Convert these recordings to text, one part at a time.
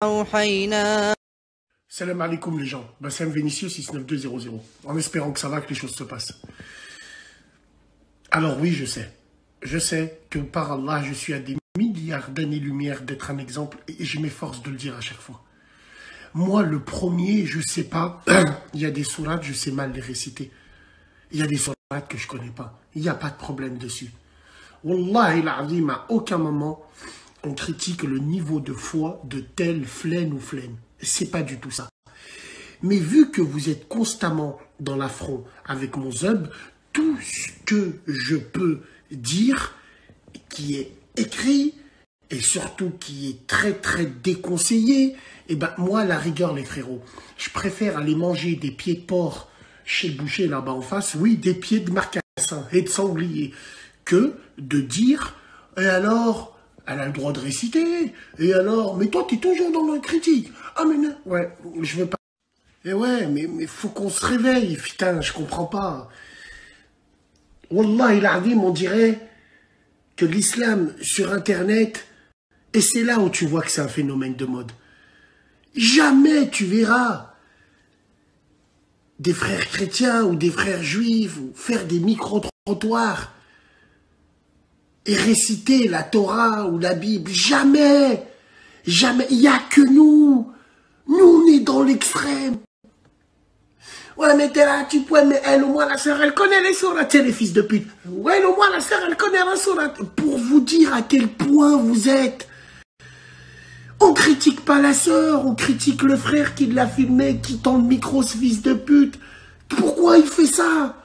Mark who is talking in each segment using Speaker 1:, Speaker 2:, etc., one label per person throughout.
Speaker 1: أوحينا.
Speaker 2: Salam alaikum les gens, Bassem Vénitieux 69200, en espérant que ça va, que les choses se passent. Alors oui, je sais que par Allah, je suis à des milliards d'années-lumière d'être un exemple, et je m'efforce de le dire à chaque fois. Moi, le premier, je sais pas, il y a des sourates, je sais mal les réciter. Il y a des sourates que je connais pas, il n'y a pas de problème dessus. Wallahi l'azim, à aucun moment, on critique le niveau de foi de tel flène ou flène. C'est pas du tout ça. Mais vu que vous êtes constamment dans l'affront avec mon zub, tout ce que je peux dire, qui est écrit, et surtout qui est très très déconseillé, et ben moi, à la rigueur, les frérots, je préfère aller manger des pieds de porc chez le boucher là-bas en face, oui, des pieds de marcassin et de sanglier, que de dire, et alors... Elle a le droit de réciter. Et alors, mais toi, tu es toujours dans la critique. Ah, mais non, ouais, je veux pas. Et ouais, mais faut qu'on se réveille. Putain, je comprends pas. Wallah, il a dit, on dirait que l'islam sur Internet, et c'est là où tu vois que c'est un phénomène de mode. Jamais tu verras des frères chrétiens ou des frères juifs ou faire des micro-trottoirs et réciter la Torah ou la Bible. Jamais. Jamais. Il n'y a que nous. Nous, on est dans l'extrême. Ouais, mais t'es là, tu peux, mais elle, au moins, la sœur, elle connaît les sourates, les fils de pute. Ouais, au moins, la sœur, elle connaît la sourate. Pour vous dire à quel point vous êtes. On critique pas la sœur, on critique le frère qui l'a filmé, qui tend le micro, ce fils de pute. Pourquoi il fait ça?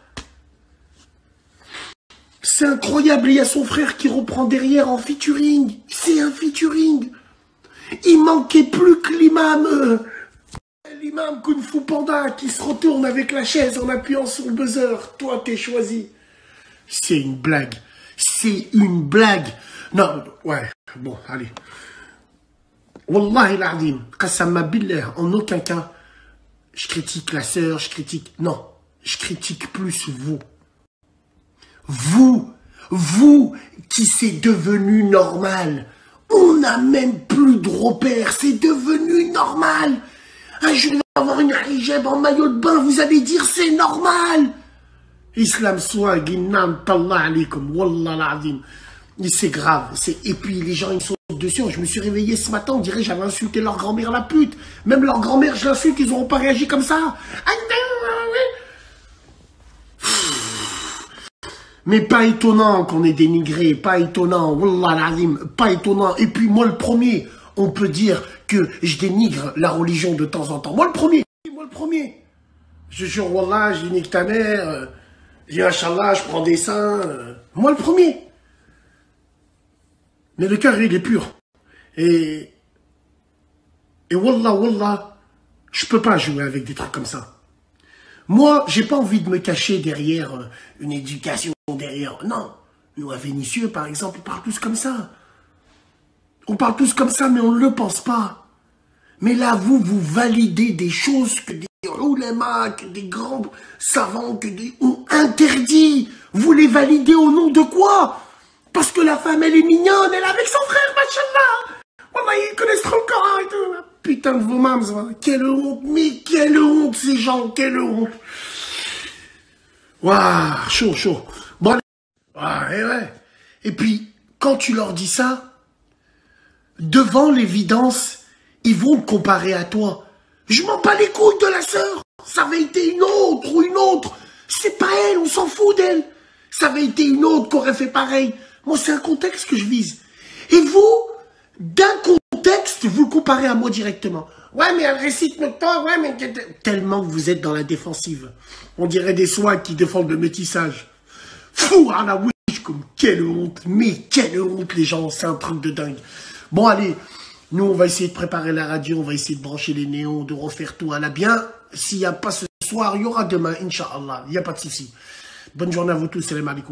Speaker 2: C'est incroyable, il y a son frère qui reprend derrière en featuring. C'est un featuring. Il manquait plus que l'imam Kung Fu Panda qui se retourne avec la chaise en appuyant sur le buzzer. Toi, t'es choisi. C'est une blague. C'est une blague. Non, ouais, bon, allez. Wallahi l'azim, qassama billah, en aucun cas, je critique la sœur, je critique... Non, je critique plus vous. Vous qui c'est devenu normal. On n'a même plus de repères, c'est devenu normal. Un jour, il va avoir une hijab en maillot de bain, vous allez dire c'est normal. Islam soit guinnam tallah alaikum, wallah l'azim. C'est grave. Et puis les gens ils sautent dessus. Je me suis réveillé ce matin, on dirait que j'avais insulté leur grand-mère la pute. Même leur grand-mère, je l'insulte, ils n'auront pas réagi comme ça. Mais pas étonnant qu'on ait dénigré, pas étonnant, wallah l'azim, pas étonnant. Et puis moi le premier, on peut dire que je dénigre la religion de temps en temps. Moi le premier. Je jure, wallah, je nique ta mère, je dis Inch'Allah, je prends des seins. Moi le premier. Mais le cœur, il est pur. Et wallah, je peux pas jouer avec des trucs comme ça. Moi, j'ai pas envie de me cacher derrière une éducation, derrière... Non, nous à Vénitieux, par exemple, on parle tous comme ça. On parle tous comme ça, mais on ne le pense pas. Mais là, vous validez des choses que des oulémas, que des grands savants, que des... ont interdit. Vous les validez au nom de quoi? Parce que la femme, elle est mignonne, elle est avec son frère, machallah. Voilà, ils connaissent trop le Coran et tout. Putain de vos mams, quelle honte, mais quelle honte ces gens, quelle honte. Waouh, chaud. Bon, ouais. Et puis, quand tu leur dis ça, devant l'évidence, ils vont te comparer à toi. Je m'en bats les couilles de la sœur. Ça avait été une autre ou une autre. C'est pas elle, on s'en fout d'elle. Ça avait été une autre qui aurait fait pareil. Moi, c'est un contexte que je vise. Et vous, d'un contexte, vous le comparez à moi directement. Ouais, mais elle récite notre temps, ouais, mais... Tellement que vous êtes dans la défensive. On dirait des soins qui défendent le métissage. Fou, à la wish, comme quelle honte. Mais quelle honte, les gens, c'est un truc de dingue. Bon, allez, nous, on va essayer de préparer la radio, on va essayer de brancher les néons, de refaire tout à la bien. S'il n'y a pas ce soir, il y aura demain, Inch'Allah. Il n'y a pas de souci. Bonne journée à vous tous, salam alaikum.